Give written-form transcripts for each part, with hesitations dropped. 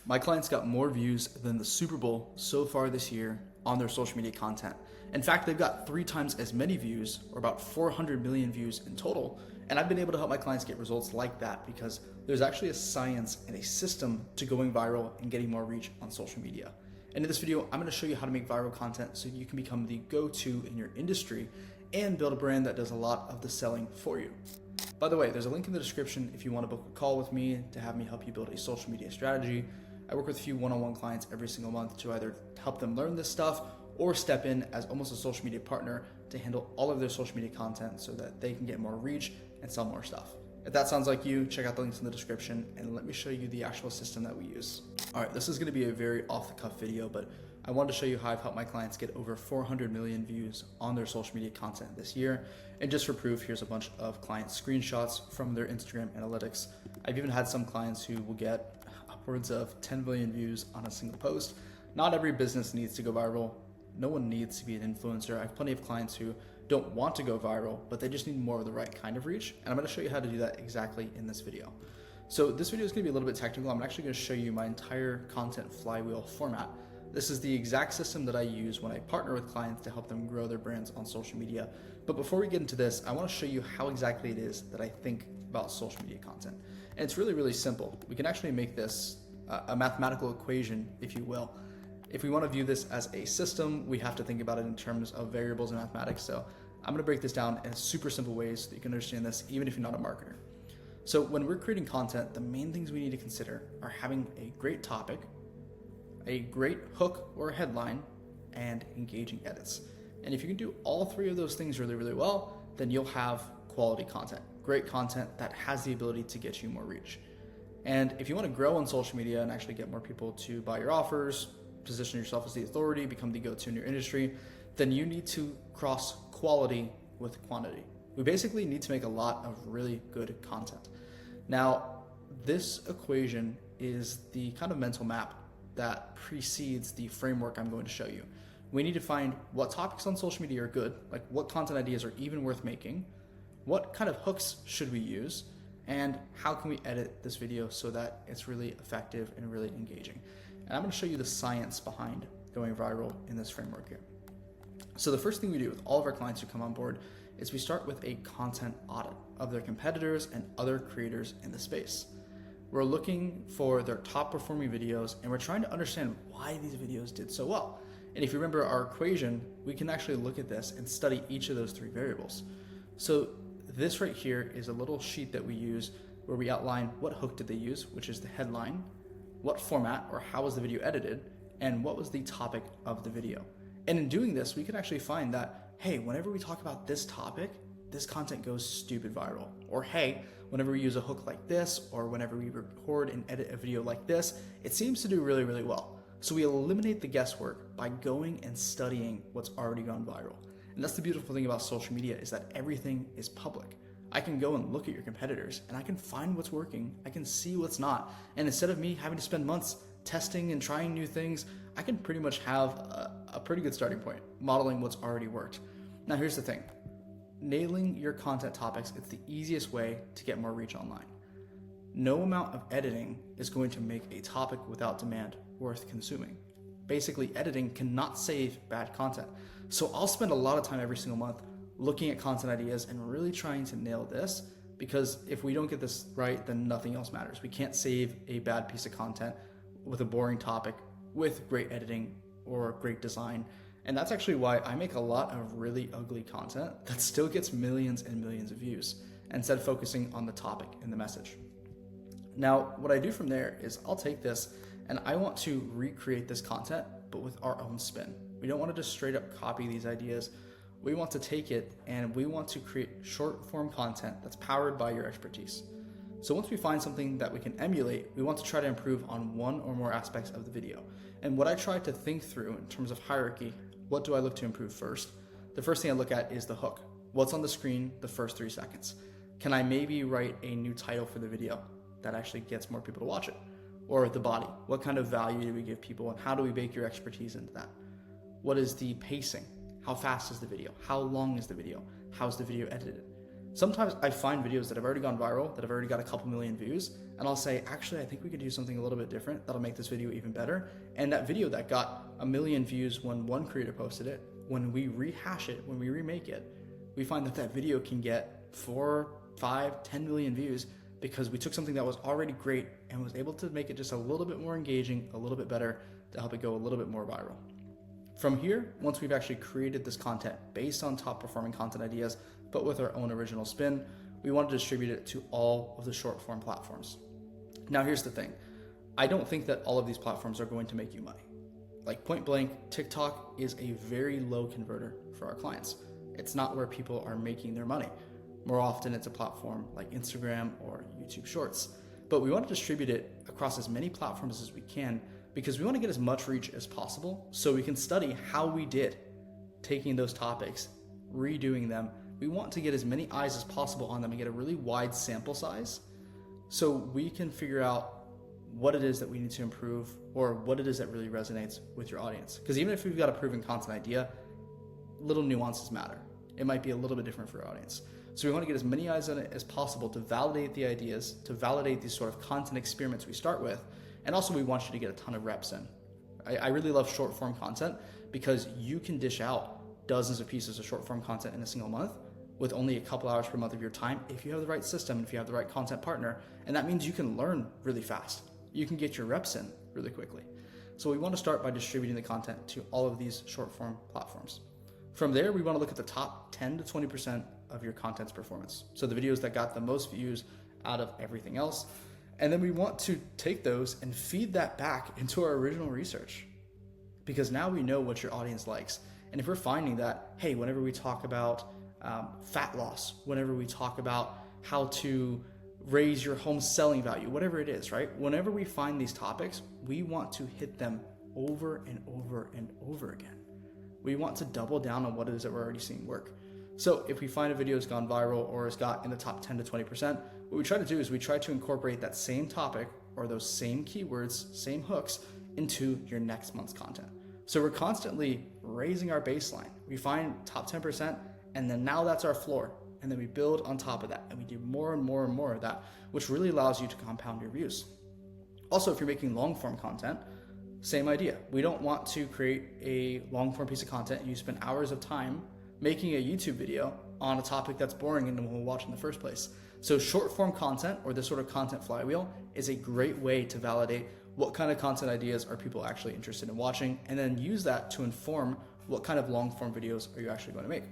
My clients got more views than the Super Bowl so far this year on their social media content. In fact, they've got 3 times as many views, or about 400 million views in total. And I've been able to help my clients get results like that because there's actually a science and a system to going viral and getting more reach on social media. And in this video, I'm going to show you how to make viral content so you can become the go-to in your industry and build a brand that does a lot of the selling for you. By the way, there's a link in the description if you want to book a call with me to have me help you build a social media strategy. I work with a few one-on-one clients every single month to either help them learn this stuff or step in as almost a social media partner to handle all of their social media content so that they can get more reach and sell more stuff. If that sounds like you, check out the links in the description and let me show you the actual system that we use. All right, this is going to be a very off-the-cuff video, but I wanted to show you how I've helped my clients get over 400 million views on their social media content this year. And just for proof, here's a bunch of client screenshots from their Instagram analytics. I've even had some clients who will get upwards of 10 million views on a single post. Not every business needs to go viral. No one needs to be an influencer. I have plenty of clients who don't want to go viral, but they just need more of the right kind of reach. And I'm going to show you how to do that exactly in this video. So this video is going to be a little bit technical. I'm actually going to show you my entire content flywheel format. This is the exact system that I use when I partner with clients to help them grow their brands on social media. But before we get into this, I want to show you how exactly it is that I think about social media content. And it's really, really simple. We can actually make this a mathematical equation, if you will. If we want to view this as a system, we have to think about it in terms of variables in mathematics. So I'm going to break this down in super simple ways so that you can understand this even if you're not a marketer. So when we're creating content, the main things we need to consider are having a great topic, a great hook or headline, and engaging edits. And if you can do all 3 of those things really, really well, then you'll have quality content, great content that has the ability to get you more reach. And if you want to grow on social media and actually get more people to buy your offers, position yourself as the authority, become the go-to in your industry, then you need to cross quality with quantity. We basically need to make a lot of really good content. Now, this equation is the kind of mental map that precedes the framework I'm going to show you. We need to find what topics on social media are good, like what content ideas are even worth making, what kind of hooks should we use, and how can we edit this video so that it's really effective and really engaging. And I'm going to show you the science behind going viral in this framework here. So the first thing we do with all of our clients who come on board is we start with a content audit of their competitors and other creators in the space. We're looking for their top performing videos and we're trying to understand why these videos did so well. And if you remember our equation, we can actually look at this and study each of those 3 variables. So this right here is a little sheet that we use where we outline what hook did they use, which is the headline, what format or how was the video edited, and what was the topic of the video. And in doing this, we can actually find that, hey, whenever we talk about this topic, this content goes stupid viral. Or hey, whenever we use a hook like this, or whenever we record and edit a video like this, it seems to do really, really well. So we eliminate the guesswork by going and studying what's already gone viral. And that's the beautiful thing about social media is that everything is public. I can go and look at your competitors and I can find what's working. I can see what's not. And instead of me having to spend months testing and trying new things, I can pretty much have a pretty good starting point, modeling what's already worked. Now here's the thing, nailing your content topics, it's the easiest way to get more reach online. No amount of editing is going to make a topic without demand worth consuming. Basically, editing cannot save bad content. So I'll spend a lot of time every single month looking at content ideas and really trying to nail this, because if we don't get this right, then nothing else matters. We can't save a bad piece of content with a boring topic with great editing or great design. And that's actually why I make a lot of really ugly content that still gets millions and millions of views instead of focusing on the topic and the message. Now, what I do from there is I'll take this and I want to recreate this content, but with our own spin. We don't want to just straight up copy these ideas. We want to take it and we want to create short form content that's powered by your expertise. So once we find something that we can emulate, we want to try to improve on one or more aspects of the video. And what I try to think through in terms of hierarchy, what do I look to improve first? The first thing I look at is the hook. What's on the screen the first 3 seconds? Can I maybe write a new title for the video that actually gets more people to watch it? Or the body, what kind of value do we give people and how do we bake your expertise into that? What is the pacing? How fast is the video? How long is the video? How's the video edited? Sometimes I find videos that have already gone viral, that have already got a couple million views, and I'll say, actually, I think we could do something a little bit different that'll make this video even better. And that video that got a million views when one creator posted it, when we rehash it, when we remake it, we find that that video can get 4, 5, 10 million views because we took something that was already great and was able to make it just a little bit more engaging, a little bit better, to help it go a little bit more viral. From here, once we've actually created this content based on top performing content ideas, but with our own original spin, we want to distribute it to all of the short form platforms. Now here's the thing. I don't think that all of these platforms are going to make you money. Like point blank, TikTok is a very low converter for our clients. It's not where people are making their money. More often it's a platform like Instagram or YouTube Shorts. But we want to distribute it across as many platforms as we can because we want to get as much reach as possible so we can study how we did taking those topics, redoing them. We want to get as many eyes as possible on them and get a really wide sample size so we can figure out what it is that we need to improve or what it is that really resonates with your audience. Because even if we've got a proven content idea, little nuances matter. It might be a little bit different for our audience. So we want to get as many eyes on it as possible to validate the ideas, to validate these sort of content experiments we start with. And also we want you to get a ton of reps in. I really love short form content because you can dish out dozens of pieces of short form content in a single month with only a couple hours per month of your time if you have the right system, if you have the right content partner. And that means you can learn really fast. You can get your reps in really quickly. So we want to start by distributing the content to all of these short form platforms. From there, we want to look at the top 10 to 20% of your content's performance. So the videos that got the most views out of everything else. And then we want to take those and feed that back into our original research because now we know what your audience likes. And if we're finding that, hey, whenever we talk about fat loss, whenever we talk about how to raise your home selling value, whatever it is, right? Whenever we find these topics, we want to hit them over and over and over again. We want to double down on what it is that we're already seeing work. So if we find a video has gone viral or has got in the top 10 to 20%, what we try to do is we try to incorporate that same topic or those same keywords, same hooks into your next month's content. So we're constantly raising our baseline. We find top 10% and then now that's our floor. And then we build on top of that and we do more and more and more of that, which really allows you to compound your views. Also, if you're making long form content, same idea. We don't want to create a long form piece of content and you spend hours of time making a YouTube video on a topic that's boring and no one will watch in the first place. So short form content or this sort of content flywheel is a great way to validate what kind of content ideas are people actually interested in watching and then use that to inform what kind of long form videos are you actually going to make.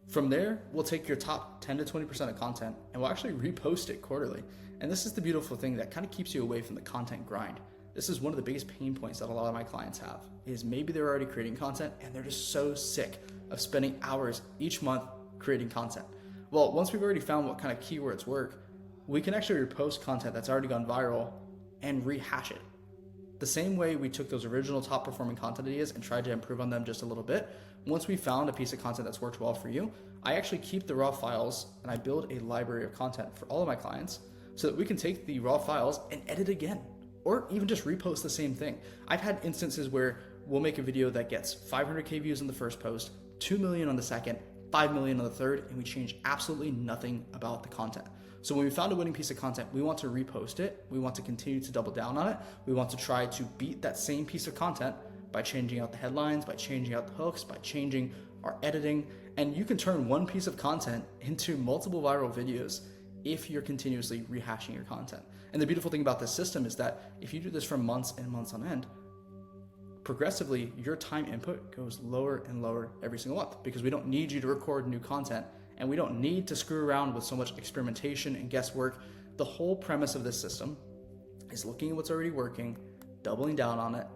From there, we'll take your top 10 to 20% of content and we'll actually repost it quarterly. And this is the beautiful thing that kind of keeps you away from the content grind. This is one of the biggest pain points that a lot of my clients have is maybe they're already creating content and they're just so sick of spending hours each month creating content. Well, once we've already found what kind of keywords work, we can actually repost content that's already gone viral and rehash it. The same way we took those original top performing content ideas and tried to improve on them just a little bit, once we found a piece of content that's worked well for you, I actually keep the raw files and I build a library of content for all of my clients so that we can take the raw files and edit again, or even just repost the same thing. I've had instances where we'll make a video that gets 500K views on the first post, 2 million on the second, 5 million on the third, and we change absolutely nothing about the content. So when we found a winning piece of content, we want to repost it. We want to continue to double down on it. We want to try to beat that same piece of content by changing out the headlines, by changing out the hooks, by changing our editing. And you can turn one piece of content into multiple viral videos if you're continuously rehashing your content. And the beautiful thing about this system is that if you do this for months and months on end, progressively your time input goes lower and lower every single month because we don't need you to record new content and we don't need to screw around with so much experimentation and guesswork. The whole premise of this system is looking at what's already working, doubling down on it,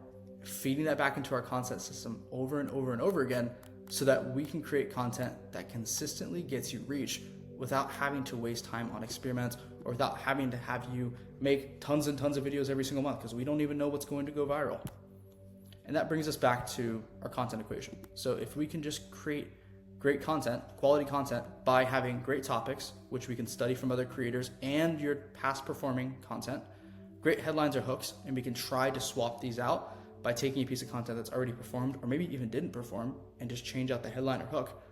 feeding that back into our content system over and over and over again so that we can create content that consistently gets you reach without having to waste time on experiments or without having to have you make tons and tons of videos every single month because we don't even know what's going to go viral. And that brings us back to our content equation. So if we can just create great content, quality content, by having great topics, which we can study from other creators and your past performing content, great headlines or hooks, and we can try to swap these out by taking a piece of content that's already performed or maybe even didn't perform and just change out the headline or hook.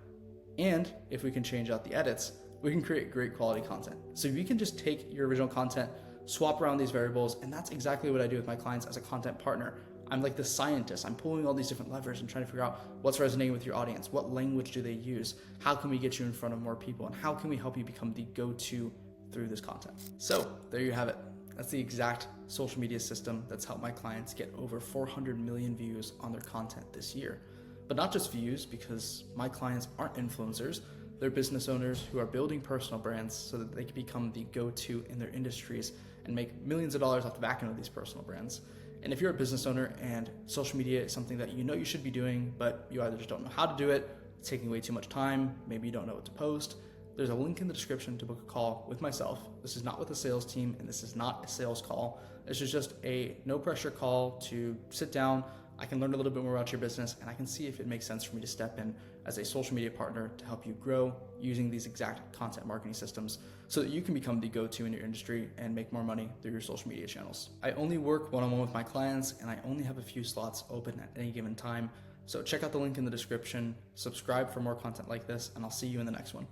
And if we can change out the edits, we can create great quality content. So we can just take your original content, swap around these variables, and that's exactly what I do with my clients as a content partner. I'm like the scientist. I'm pulling all these different levers and trying to figure out what's resonating with your audience. What language do they use? How can we get you in front of more people? And how can we help you become the go-to through this content? So there you have it. That's the exact social media system that's helped my clients get over 400 million views on their content this year. But not just views, because my clients aren't influencers. They're business owners who are building personal brands so that they can become the go-to in their industries and make millions of dollars off the back end of these personal brands. And if you're a business owner and social media is something that you know you should be doing, but you either just don't know how to do it, it's taking way too much time, maybe you don't know what to post, there's a link in the description to book a call with myself. This is not with a sales team, and this is not a sales call. This is just a no pressure call to sit down. I can learn a little bit more about your business, and I can see if it makes sense for me to step in as a social media partner to help you grow using these exact content marketing systems so that you can become the go-to in your industry and make more money through your social media channels. I only work one-on-one with my clients, and I only have a few slots open at any given time. So check out the link in the description, subscribe for more content like this, and I'll see you in the next one.